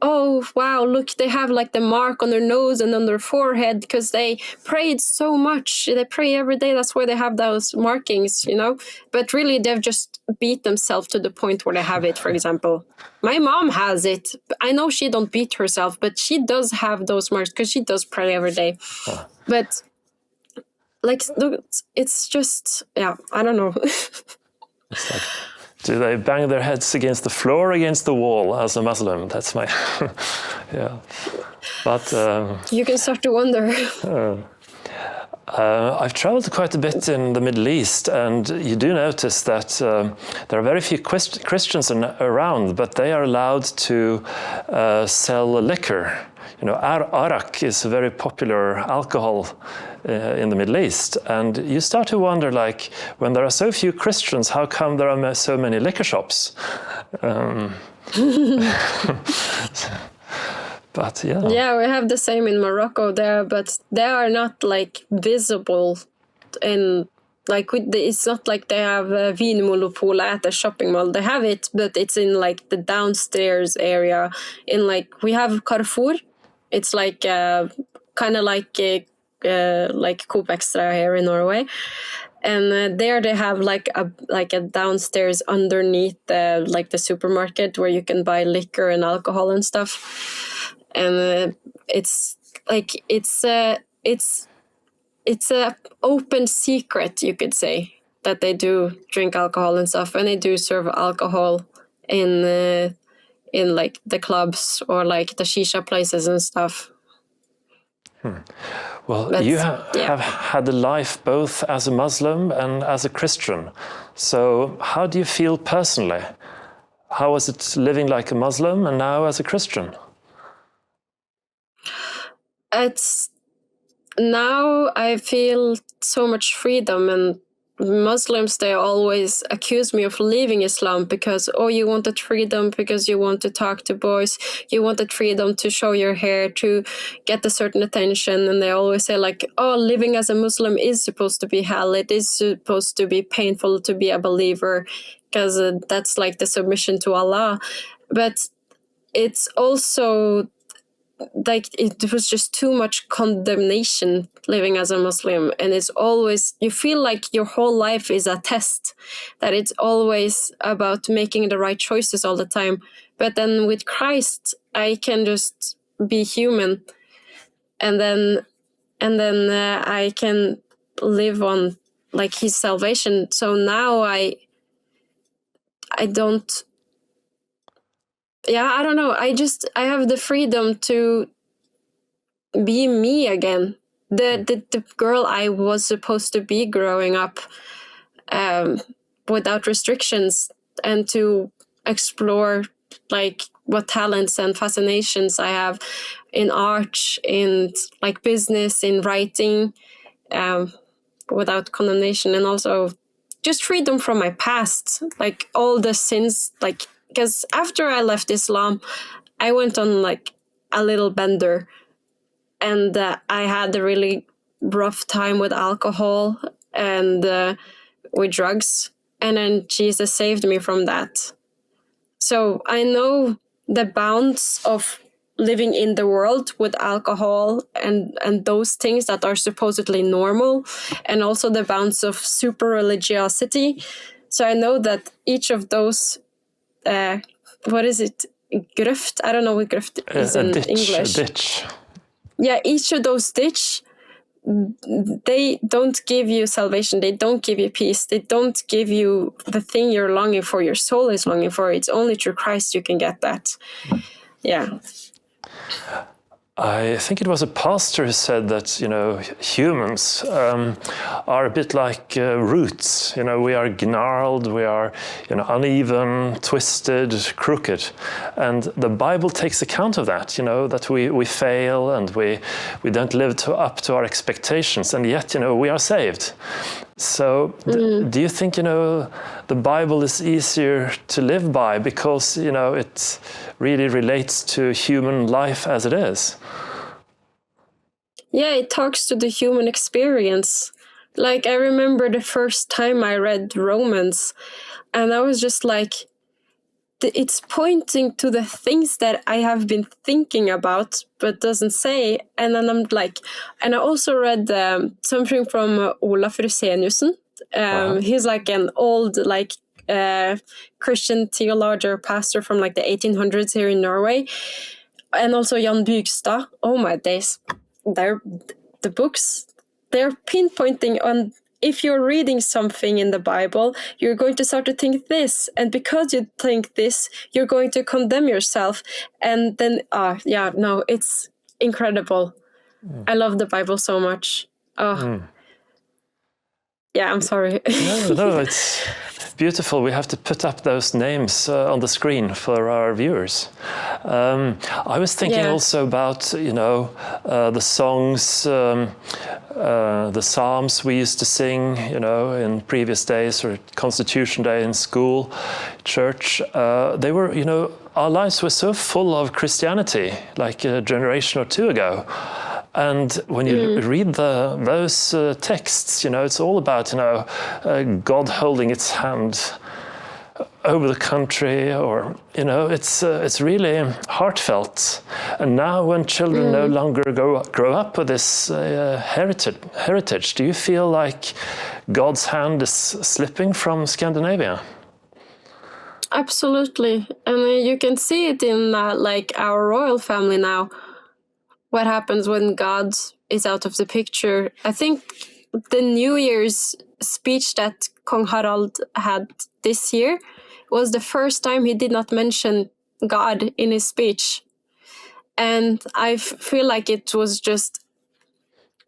B: oh, wow, look, they have like the mark on their nose and on their forehead because they prayed so much. They pray every day. That's why they have those markings, But really, they've just beat themselves to the point where they have it, for example. My mom has it. I know she don't beat herself, but she does have those marks because she does pray every day. But like, it's just, yeah, I don't know.
A: It's like, do they bang their heads against the floor, against the wall as a Muslim? That's my, yeah. But
B: you can start to wonder.
A: I've traveled quite a bit in the Middle East, and you do notice that there are very few Christians around, but they are allowed to sell liquor. Arak is a very popular alcohol in the Middle East, and you start to wonder, like, when there are so few Christians, how come there are so many liquor shops? But
B: yeah, we have the same in Morocco there, but they are not like visible in like it's not like they have Vinmonopol at the shopping mall. They have it, but it's in like the downstairs area. In like we have Carrefour. It's like kind of like Coop Extra here in Norway. And there they have like a downstairs underneath the supermarket where you can buy liquor and alcohol and stuff. And it's a open secret, you could say, that they do drink alcohol and stuff, and they do serve alcohol in like the clubs or like the shisha places and stuff.
A: Well, you have had a life both as a Muslim and as a Christian. So how do you feel personally? How was it living like a Muslim and now as a Christian?
B: Now I feel so much freedom, and Muslims, they always accuse me of leaving Islam because, oh, you wanted freedom because you want to talk to boys, you wanted freedom to show your hair, to get a certain attention, and they always say like, oh, living as a Muslim is supposed to be hell, it is supposed to be painful to be a believer because that's like the submission to Allah. But it's also like it was just too much condemnation living as a Muslim, and it's always, you feel like your whole life is a test, that it's always about making the right choices all the time. But then with Christ, I can just be human, and then I can live on like his salvation. So now I don't, I don't know. I have the freedom to be me again. The girl I was supposed to be growing up, without restrictions, and to explore like what talents and fascinations I have in art, in like business, in writing, without condemnation, and also just freedom from my past, like all the sins, like, because after I left Islam, I went on like a little bender, and I had a really rough time with alcohol and with drugs, and then Jesus saved me from that. So I know the bounds of living in the world with alcohol and those things that are supposedly normal, and also the bounds of super religiosity. So I know that each of those, what is it? Grøft? I don't know what grøft is in English.
A: A ditch.
B: Yeah, each of those ditch, they don't give you salvation. They don't give you peace. They don't give you the thing you're longing for, your soul is longing for. It's only through Christ you can get that. Yeah.
A: I think it was a pastor who said that, humans are a bit like roots. We are gnarled, we are, uneven, twisted, crooked. And the Bible takes account of that, that we fail and we don't live up to our expectations, and yet, we are saved. So do you think, the Bible is easier to live by because, it really relates to human life as it is?
B: Yeah, it talks to the human experience. Like, I remember the first time I read Romans, And I was just like, it's pointing to the things that I have been thinking about, but doesn't say. And then I'm like, and I also read something from Olaf Ruseniussen. He's like an old, like, Christian theologian, pastor from like the 1800s here in Norway. And also Jan Bygstad. Oh my days. The books, they're pinpointing on, if you're reading something in the Bible, you're going to start to think this. And because you think this, you're going to condemn yourself. And then, it's incredible. I love the Bible so much. Yeah, I'm sorry.
A: No, it's beautiful. We have to put up those names on the screen for our viewers. I was thinking also about, the songs, the psalms we used to sing, in previous days, or Constitution Day in school, church. They were, our lives were so full of Christianity, like a generation or two ago. And when you read those texts, it's all about, God holding its hand over the country, or, it's really heartfelt. And now when children no longer grow up with this heritage, do you feel like God's hand is slipping from Scandinavia?
B: Absolutely. And you can see it in like our royal family now. What happens when God is out of the picture? I think the New Year's speech that Kong Harald had this year was the first time he did not mention God in his speech. And I feel like it was just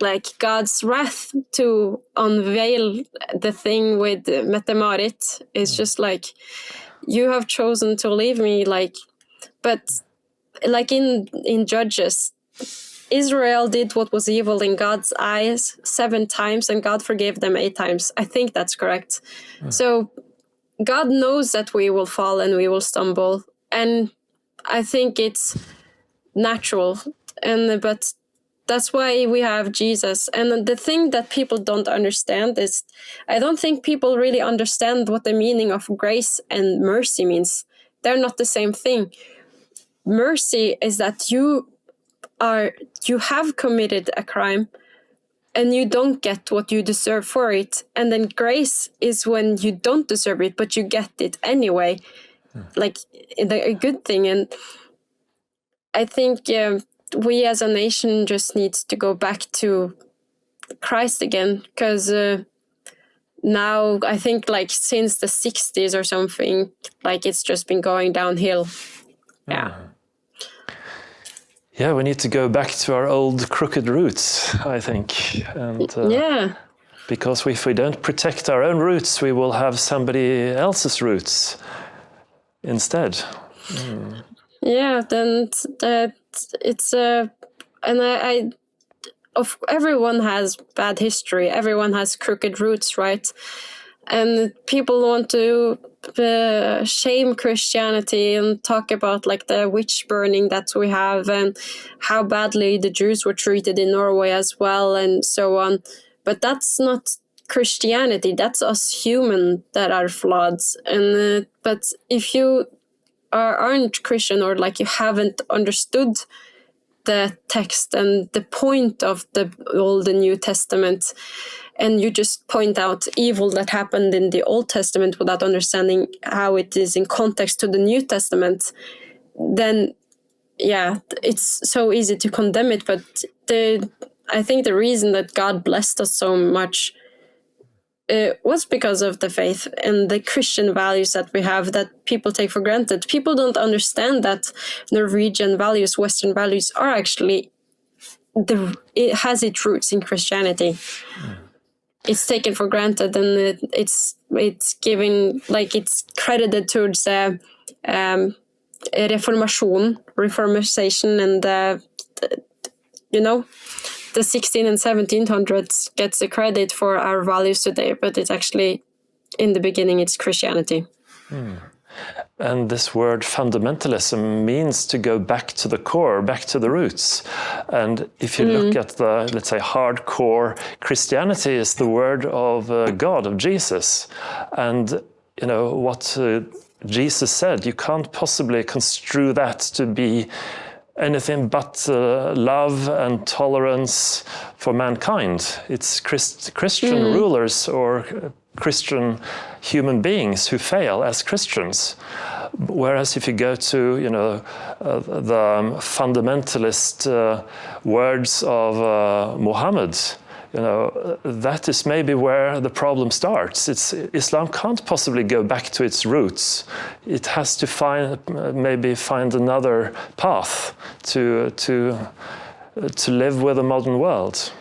B: like God's wrath to unveil the thing with Mette-Marit. It's just like, you have chosen to leave me, but like in Judges, Israel did what was evil in God's eyes 7 times, and God forgave them 8 times. I think that's correct. So God knows that we will fall and we will stumble, and I think it's natural. But that's why we have Jesus. And the thing that people don't understand is, I don't think people really understand what the meaning of grace and mercy means. They're not the same thing. Mercy is that you have committed a crime and you don't get what you deserve for it. And then grace is when you don't deserve it, but you get it anyway, like a good thing. And I think we as a nation just needs to go back to Christ again, because now I think like since the 60s or something, like it's just been going downhill. Yeah.
A: Yeah, we need to go back to our old crooked roots, I think. And, because if we don't protect our own roots, we will have somebody else's roots instead.
B: Yeah, then it's and everyone has bad history. Everyone has crooked roots, right? And people want to shame Christianity and talk about like the witch burning that we have and how badly the Jews were treated in Norway as well, and so on. But that's not Christianity. That's us human that are flawed. And but if you aren't Christian, or like you haven't understood the text and the point of the Old and New Testament, and you just point out evil that happened in the Old Testament without understanding how it is in context to the New Testament, then it's so easy to condemn it. But I think the reason that God blessed us so much was because of the faith and the Christian values that we have that people take for granted. People don't understand that Norwegian values, Western values, are actually it has its roots in Christianity. It's taken for granted, and it's given, like, it's credited towards the reformation, and the 16 and 1700s gets the credit for our values today, but it's actually, in the beginning, it's Christianity.
A: And this word fundamentalism means to go back to the core, back to the roots. And if you look at the, let's say, hardcore Christianity, is the word of God, of Jesus. And what Jesus said. You can't possibly construe that to be anything but love and tolerance for mankind. It's Christian rulers or Christian human beings who fail as Christians. Whereas if you go to, the fundamentalist words of Muhammad, that is maybe where the problem starts. Islam can't possibly go back to its roots. It has to find another path to live with the modern world.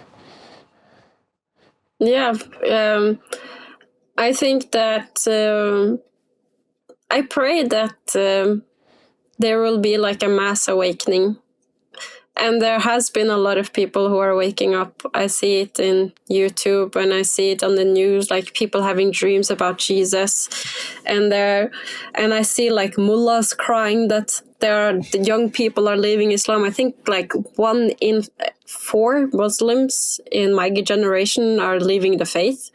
B: Yeah, I think that I pray that there will be like a mass awakening. And there has been a lot of people who are waking up. I see it in YouTube and I see it on the news, like people having dreams about Jesus. And I see like mullahs crying that the young people are leaving Islam. I think like 1 in 4 Muslims in my generation are leaving the faith.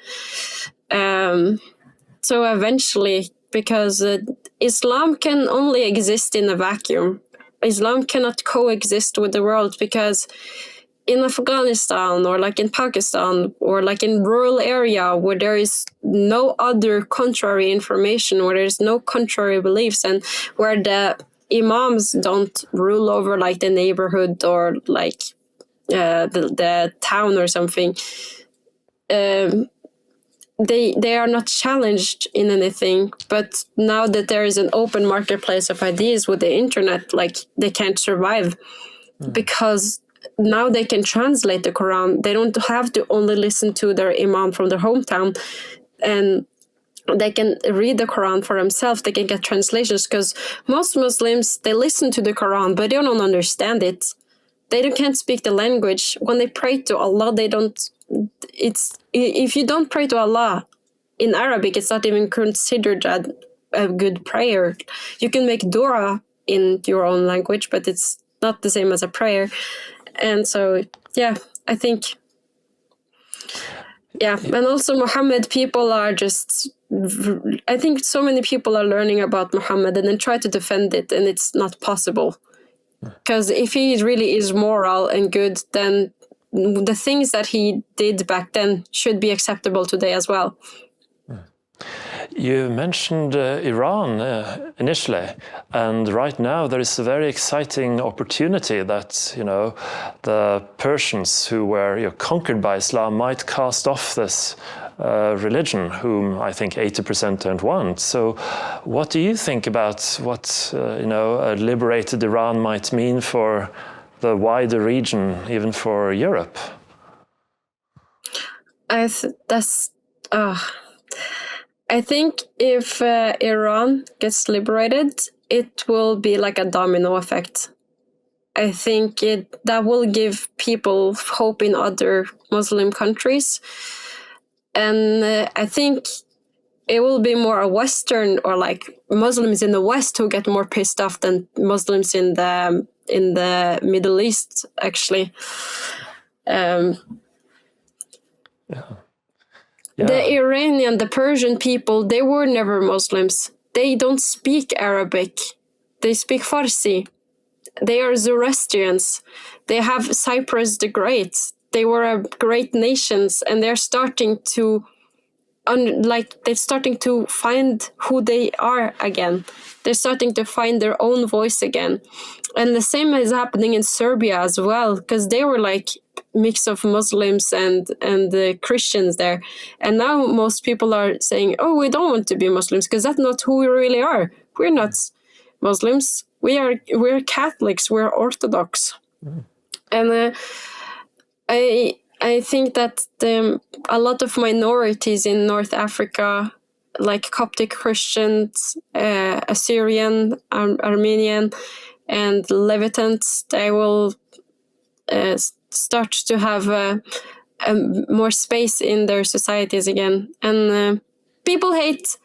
B: So eventually, because Islam can only exist in a vacuum. Islam cannot coexist with the world, because in Afghanistan or like in Pakistan or like in rural area where there is no other contrary information, where there's no contrary beliefs, and where the imams don't rule over like the neighborhood or like the town or something, they are not challenged in anything. But now that there is an open marketplace of ideas with the internet, like they can't survive because now they can translate the Quran. They don't have to only listen to their imam from their hometown, and they can read the Quran for themselves. They can get translations, because most Muslims, they listen to the Quran, but they don't understand it. They can't speak the language. When they pray to Allah, if you don't pray to Allah in Arabic, it's not even considered a good prayer. You can make dua in your own language, but it's not the same as a prayer. And so, yeah, I think, and also Muhammad, people are just, I think so many people are learning about Muhammad and then try to defend it, and it's not possible. Because if he really is moral and good, then the things that he did back then should be acceptable today as well.
A: You mentioned Iran initially, and right now there is a very exciting opportunity that the Persians who were conquered by Islam might cast off this religion, whom I think 80% don't want. So, what do you think about what a liberated Iran might mean for the wider region, even for Europe?
B: I think if Iran gets liberated, it will be like a domino effect. I think that will give people hope in other Muslim countries. And I think it will be more a Western, or like Muslims in the West who get more pissed off than Muslims in the Middle East, actually. The Iranian, the Persian people, they were never Muslims. They don't speak Arabic. They speak Farsi. They are Zoroastrians. They have Cyprus the Great. They were a great nations, and they're starting to find who they are again. They're starting to find their own voice again. And the same is happening in Serbia as well, because they were like mix of Muslims and Christians there. And now most people are saying, oh, we don't want to be Muslims, because that's not who we really are. We're not Muslims. We're Catholics. We're Orthodox. And I think that a lot of minorities in North Africa, like Coptic Christians, Assyrian, Armenian, and Levitans, they will start to have more space in their societies again. And people hate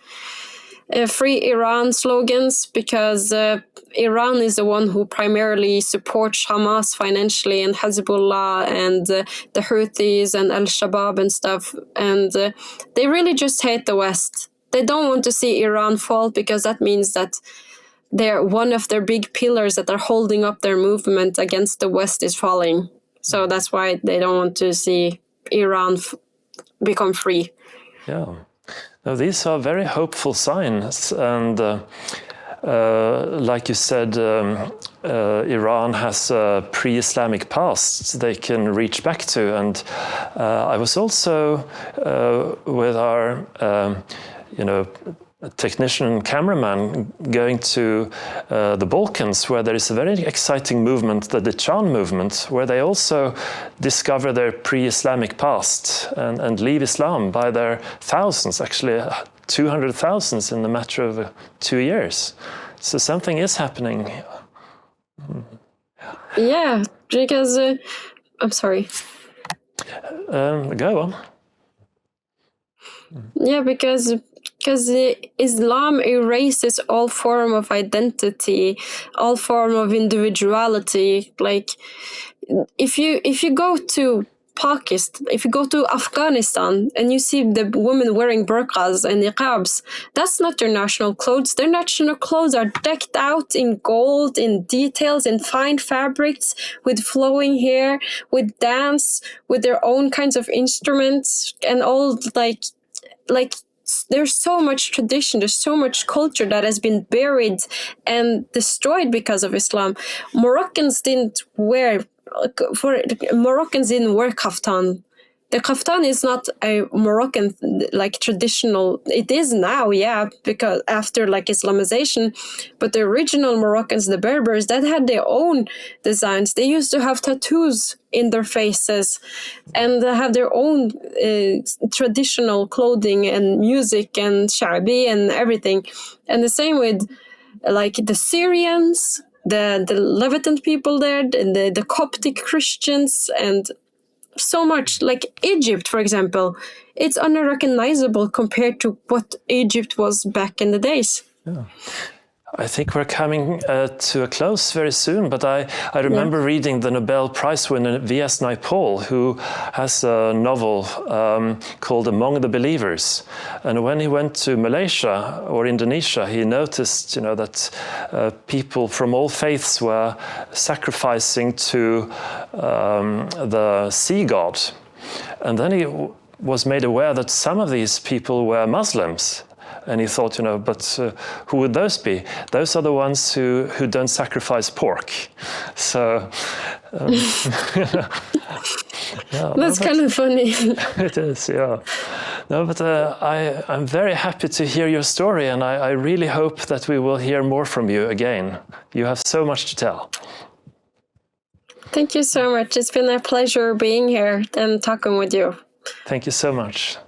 B: Free Iran slogans, because Iran is the one who primarily supports Hamas financially, and Hezbollah and the Houthis and Al-Shabaab and stuff. And they really just hate the West. they don't want to see Iran fall, because that means that they're one of their big pillars that are holding up their movement against the West is falling. So that's why they don't want to see Iran become free.
A: Yeah. Now, these are very hopeful signs, and like you said, Iran has a pre-Islamic past they can reach back to, and I was also with our, technician and cameraman going to the Balkans, where there is a very exciting movement, the Deccan movement, where they also discover their pre-Islamic past and leave Islam by their thousands, actually 200,000 in the matter of 2 years. So something is happening.
B: Yeah, because I'm sorry.
A: Go on.
B: Yeah, because Islam erases all form of identity, all form of individuality. Like, if you go to Pakistan, if you go to Afghanistan and you see the women wearing burqas and niqabs, that's not their national clothes. Their national clothes are decked out in gold, in details, in fine fabrics, with flowing hair, with dance, with their own kinds of instruments, and all like there's so much tradition, there's so much culture that has been buried and destroyed because of Islam. Moroccans didn't wear kaftan. The kaftan is not a Moroccan traditional. It is now, yeah, because after Islamization, but the original Moroccans, the Berbers, that had their own designs. They used to have tattoos in their faces, and they have their own traditional clothing and music and sha'bi and everything. And the same with the Syrians, the Levant people there, the Coptic Christians, and so much. Like Egypt, for example, it's unrecognizable compared to what Egypt was back in the days.
A: Yeah. I think we're coming to a close very soon, but I remember reading the Nobel Prize winner V.S. Naipaul, who has a novel called Among the Believers. And when he went to Malaysia or Indonesia, he noticed, that people from all faiths were sacrificing to the sea god. And then he was made aware that some of these people were Muslims. And he thought, but who would those be? Those are the ones who don't sacrifice pork. So, yeah,
B: that's kind of funny.
A: It is, yeah. No, but I'm very happy to hear your story, and I really hope that we will hear more from you again. You have so much to tell.
B: Thank you so much. It's been a pleasure being here and talking with you.
A: Thank you so much.